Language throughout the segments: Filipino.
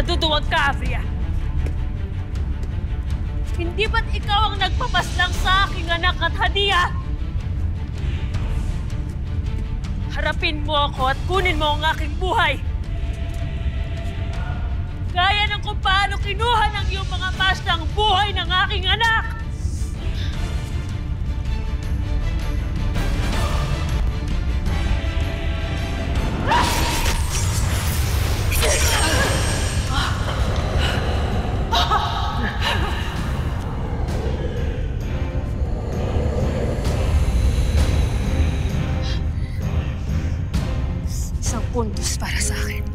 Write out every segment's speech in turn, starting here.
naduduwag ka, Avria? Hindi ba't ikaw ang nagpapaslang sa aking anak at hadiah? Harapin mo ako at kunin mo ang aking buhay. Gaya ng kung paano kinuha ng iyong mga pasta ang buhay ng aking anak. Isang puntos para sa akin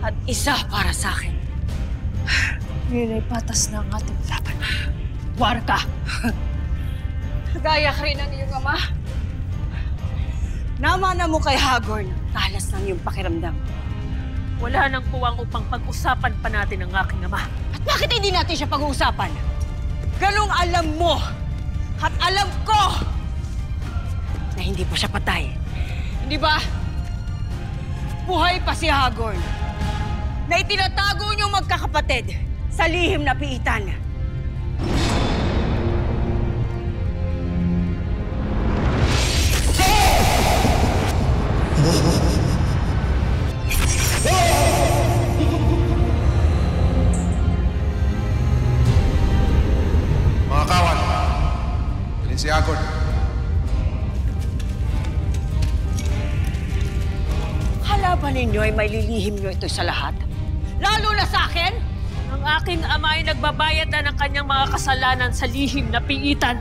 at isa para sa akin. Ngayon ay patas na ang ating laban. Warka! Gaya ka rin ng iyong ama. Namana mo kay Hagorn, talas ng iyong pakiramdam. Wala nang puwang upang pag-usapan pa natin ang aking ama. At bakit hindi natin siya pag-uusapan? Ganong alam mo at alam ko na hindi pa siya patay. Hindi ba? Buhay pa si Hagorn na itinatago niyong magkakapatid sa lihim na piitan. Mga kawan, dalhin si Hagorn. Halaban ninyo ay may lilihim niyo ito sa lahat? Lalo na sa akin? Ang aking ama ay nagbabayad na ng kanyang mga kasalanan sa lihim na piitan.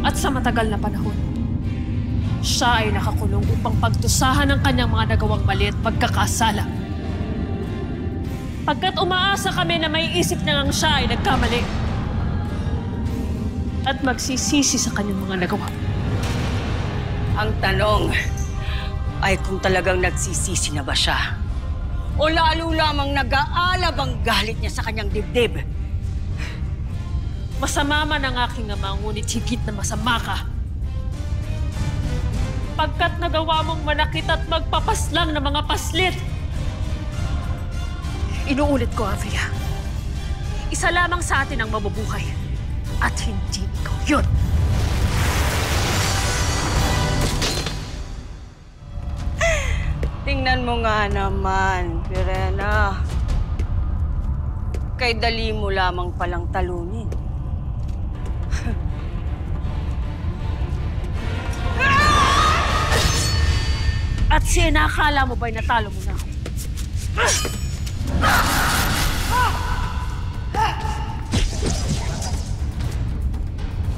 At sa matagal na panahon, siya ay nakakulong upang pagdusahan ng kanyang mga nagawang mali at pagkakasala. Pagkat umaasa kami na may isip na ngang siya ay nagkamali at magsisisi sa kanyang mga nagawa. Ang tanong ay kung talagang nagsisisi na ba siya? O lalo lamang nag-aalab ang galit niya sa kanyang dibdib? Masama man ang aking ama, ngunit higit na masama ka. Pagkat nagawa mong manakit at magpapaslang ng mga paslit. Inuulit ko, Avria. Isa lamang sa atin ang mabubuhay. At hindi ikaw yun. Tingnan mo nga naman, Pirena. Kay dali mo lamang palang talunin. At sinakala mo ba'y natalo mo na ako?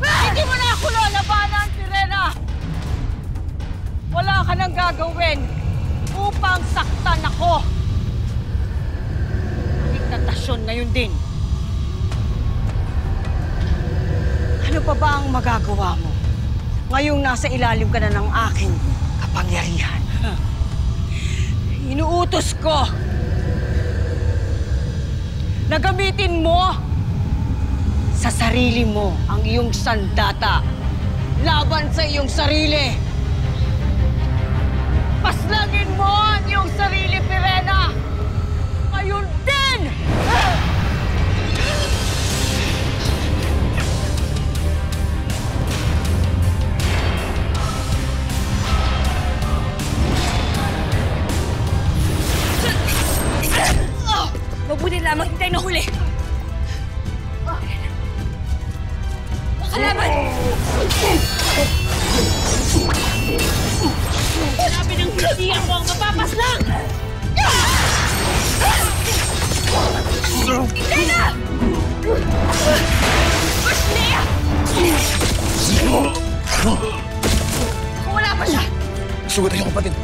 Hindi mo na ako lalabanan, Pirena! Wala ka nang gagawin upang saktan ako. Diktatasyon ngayon din. Ano pa ba ang magagawa mo ngayong nasa ilalim ka na ng aking kapangyarihan? Inuutos ko na gamitin mo sa sarili mo ang iyong sandata laban sa iyong sarili. Paslangin mo ang iyong sarili, Pirena! Ngayon din! Mabuti lamang hintay na huli. Kalaban! Sabi ng hindi ako ang mapapaslang! Hintay na! Ashley! Wala pa siya! Sugatan yung kapatid.